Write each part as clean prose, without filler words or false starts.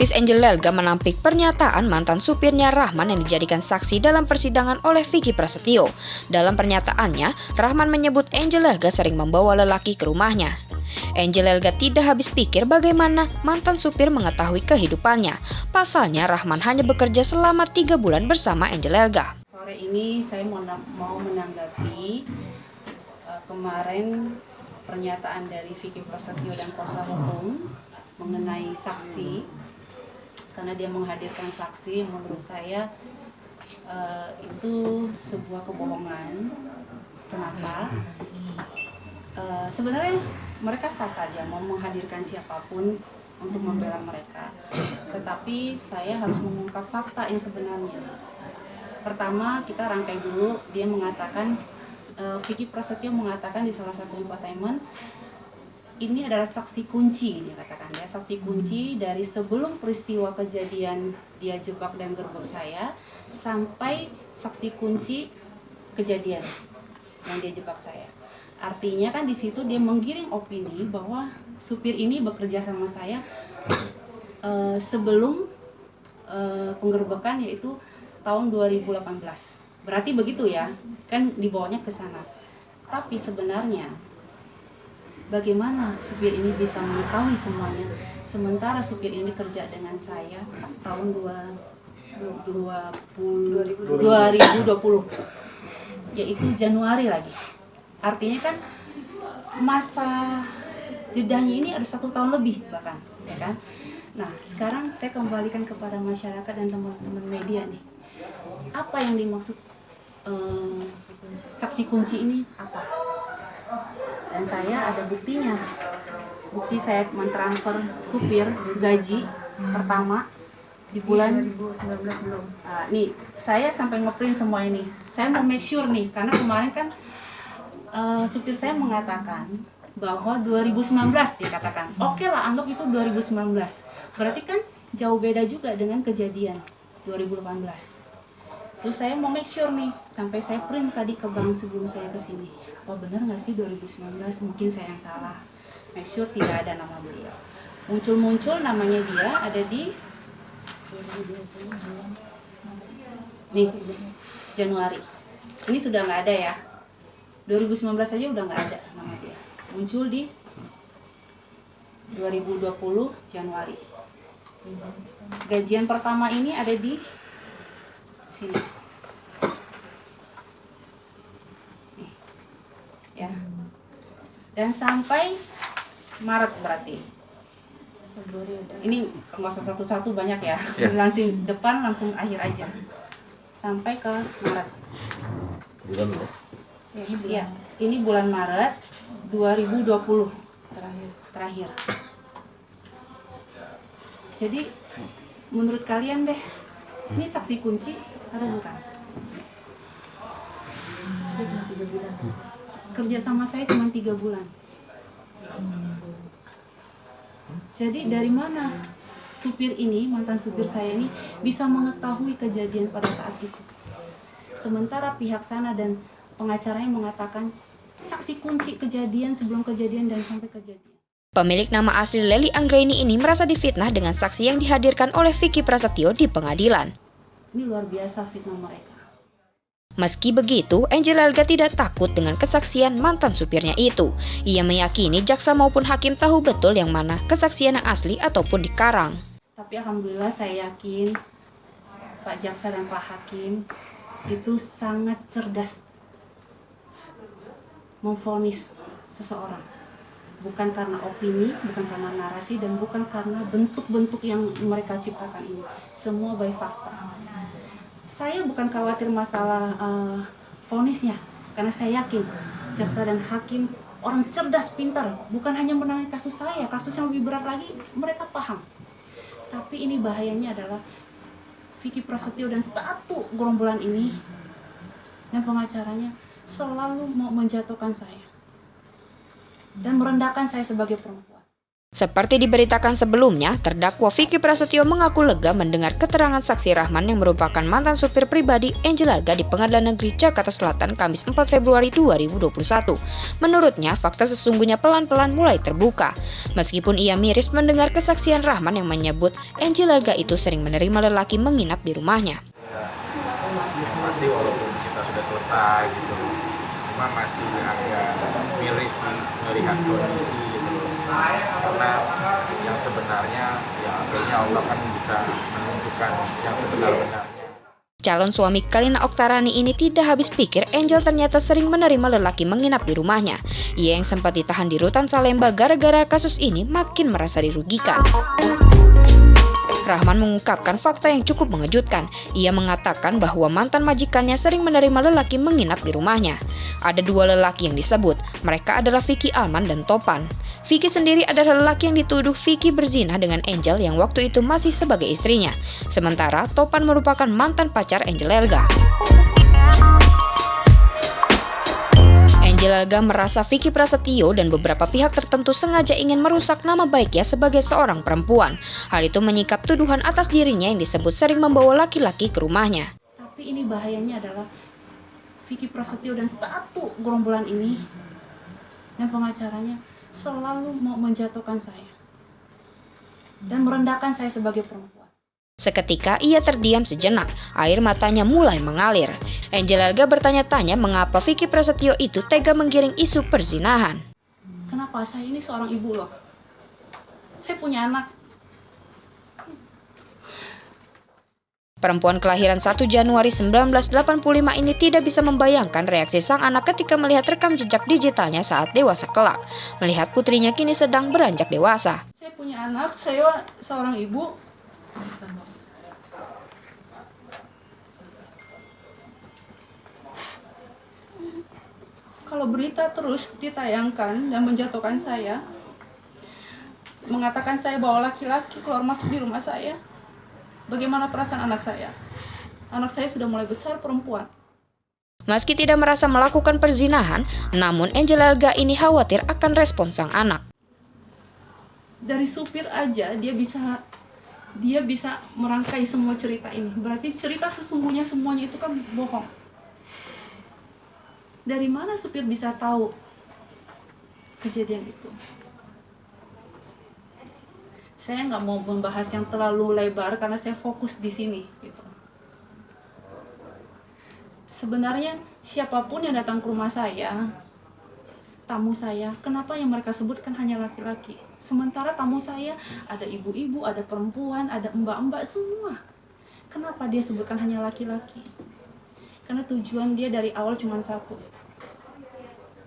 Artis Angel Elga menampik pernyataan mantan supirnya Rahman yang dijadikan saksi dalam persidangan oleh Vicky Prasetyo. Dalam pernyataannya, Rahman menyebut Angel Elga sering membawa lelaki ke rumahnya. Angel Elga tidak habis pikir bagaimana mantan supir mengetahui kehidupannya. Pasalnya, Rahman hanya bekerja selama 3 bulan bersama Angel Elga. Sore ini saya mau menanggapi kemarin pernyataan dari Vicky Prasetyo dan kuasa hukum mengenai saksi, karena dia menghadirkan saksi yang menurut saya itu sebuah kebohongan. Kenapa? Sebenarnya mereka sah saja mau menghadirkan siapapun untuk membela mereka, tetapi saya harus mengungkap fakta yang sebenarnya. Pertama, kita rangkai dulu. Dia mengatakan, Vicky Prasetyo mengatakan di salah satu infotainment, ini adalah saksi kunci, dia katakan ya, saksi kunci dari sebelum peristiwa kejadian dia jebak dan gerbek saya sampai saksi kunci kejadian yang dia jebak saya. Artinya kan di situ dia menggiring opini bahwa supir ini bekerja sama saya sebelum penggerbekan, yaitu tahun 2018. Berarti begitu ya, kan dibawanya ke sana. Tapi sebenarnya bagaimana supir ini bisa mengetahui semuanya, sementara supir ini kerja dengan saya tahun 2020, yaitu Januari lagi. Artinya kan masa jedahnya ini ada 1 tahun lebih bahkan, ya kan? Nah, sekarang saya kembalikan kepada masyarakat dan teman-teman media nih. Apa yang dimaksud saksi kunci ini apa? Dan saya ada buktinya. Bukti saya mentransfer supir gaji pertama di bulan 2019 belum. Nih, saya sampai ngeprint semua ini. Saya mau make sure nih, karena kemarin kan supir saya mengatakan bahwa 2019 dikatakan. Oke lah, anggap itu 2019. Berarti kan jauh beda juga dengan kejadian 2018. Terus saya mau make sure nih, sampai saya print tadi ke bank sebelum saya kesini. Apa benar nggak sih 2019? Mungkin saya yang salah. Make sure tidak ada nama beliau. Muncul namanya dia ada di nih Januari. Ini sudah nggak ada ya. 2019 aja udah nggak ada nama dia. Muncul di 2020 Januari. Gajian pertama ini ada di sini. Nih. Ya. Dan sampai Maret berarti. Ini nggak usah satu-satu banyak ya. Langsung depan, langsung akhir aja. Sampai ke Maret. Ya, ini bulan Maret 2020 terakhir. Jadi menurut kalian deh, ini saksi kunci atau bukan? Kerja sama saya cuma 3 bulan. Jadi dari mana supir ini, mantan supir saya ini bisa mengetahui kejadian pada saat itu? Sementara pihak sana dan pengacaranya mengatakan saksi kunci kejadian, sebelum kejadian dan sampai kejadian. Pemilik nama asli Lely Anggraini ini merasa difitnah dengan saksi yang dihadirkan oleh Vicky Prasetyo di pengadilan. Ini luar biasa fitnah mereka. Meski begitu, Angel Elga tidak takut dengan kesaksian mantan supirnya itu. Ia meyakini jaksa maupun hakim tahu betul yang mana kesaksian yang asli ataupun dikarang. Tapi alhamdulillah saya yakin Pak Jaksa dan Pak Hakim itu sangat cerdas memvonis seseorang. Bukan karena opini, bukan karena narasi, dan bukan karena bentuk-bentuk yang mereka ciptakan ini. Semua by fakta. Saya bukan khawatir masalah vonisnya, karena saya yakin jaksa dan hakim orang cerdas, pintar. Bukan hanya menangani kasus saya, kasus yang lebih berat lagi mereka paham. Tapi ini bahayanya adalah Vicky Prasetyo dan satu gerombolan ini dan pengacaranya selalu mau menjatuhkan saya dan merendahkan saya sebagai perempuan. Seperti diberitakan sebelumnya, terdakwa Vicky Prasetyo mengaku lega mendengar keterangan saksi Rahman yang merupakan mantan supir pribadi Angel Elga di Pengadilan Negeri Jakarta Selatan Kamis 4 Februari 2021. Menurutnya, fakta sesungguhnya pelan-pelan mulai terbuka. Meskipun ia miris mendengar kesaksian Rahman yang menyebut Angel Elga itu sering menerima lelaki menginap di rumahnya. Yang pasti walaupun kita sudah selesai gitu, cuma masih agak miris sih melihat kondisi gitu. Karena yang sebenarnya ya akhirnya Allah kan bisa menunjukkan yang sebenar-benarnya. Calon suami Kalina Oktarani ini tidak habis pikir Angel ternyata sering menerima lelaki menginap di rumahnya. Ia yang sempat ditahan di rutan Salemba gara-gara kasus ini makin merasa dirugikan. Rahman mengungkapkan fakta yang cukup mengejutkan. Ia mengatakan bahwa mantan majikannya sering menerima lelaki menginap di rumahnya. Ada dua lelaki yang disebut, mereka adalah Vicky Alman dan Topan. Vicky sendiri adalah lelaki yang dituduh Vicky berzina dengan Angel yang waktu itu masih sebagai istrinya. Sementara Topan merupakan mantan pacar Angel Elga. Angel Elga merasa Vicky Prasetyo dan beberapa pihak tertentu sengaja ingin merusak nama baiknya sebagai seorang perempuan. Hal itu menyikap tuduhan atas dirinya yang disebut sering membawa laki-laki ke rumahnya. Tapi ini bahayanya adalah Vicky Prasetyo dan satu gerombolan ini dan pengacaranya selalu mau menjatuhkan saya dan merendahkan saya sebagai perempuan. Seketika ia terdiam sejenak, air matanya mulai mengalir. Angel Elga bertanya-tanya mengapa Vicky Prasetyo itu tega menggiring isu perzinahan. Kenapa? Saya ini seorang ibu loh. Saya punya anak. Perempuan kelahiran 1 Januari 1985 ini tidak bisa membayangkan reaksi sang anak ketika melihat rekam jejak digitalnya saat dewasa kelak. Melihat putrinya kini sedang beranjak dewasa. Saya punya anak, saya seorang ibu. Kalau berita terus ditayangkan dan menjatuhkan saya, mengatakan saya bawa laki-laki keluar masuk di rumah saya, bagaimana perasaan anak saya? Anak saya sudah mulai besar, perempuan. Meski tidak merasa melakukan perzinahan, namun Angel Elga ini khawatir akan respon sang anak. Dari supir aja dia bisa merangkai semua cerita ini. Berarti cerita sesungguhnya semuanya itu kan bohong. Dari mana supir bisa tahu kejadian itu? Saya nggak mau membahas yang terlalu lebar karena saya fokus di sini. Gitu. Sebenarnya siapapun yang datang ke rumah saya, tamu saya, kenapa yang mereka sebutkan hanya laki-laki? Sementara tamu saya ada ibu-ibu, ada perempuan, ada mbak-mbak semua. Kenapa dia sebutkan hanya laki-laki? Karena tujuan dia dari awal cuma satu.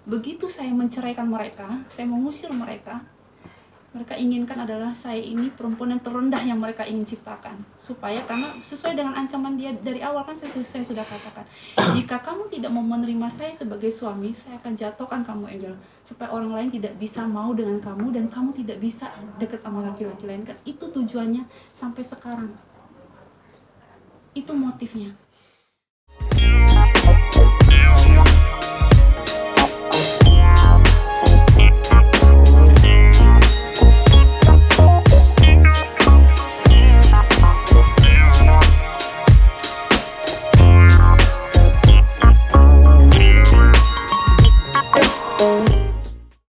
Begitu saya menceraikan mereka, saya mengusir mereka, mereka inginkan adalah saya ini perempuan yang terendah yang mereka ingin ciptakan. Supaya karena sesuai dengan ancaman dia dari awal kan saya sudah katakan, jika kamu tidak mau menerima saya sebagai suami, saya akan jatuhkan kamu Angel. Supaya orang lain tidak bisa mau dengan kamu dan kamu tidak bisa dekat sama laki-laki lain. Kan itu tujuannya sampai sekarang. Itu motifnya.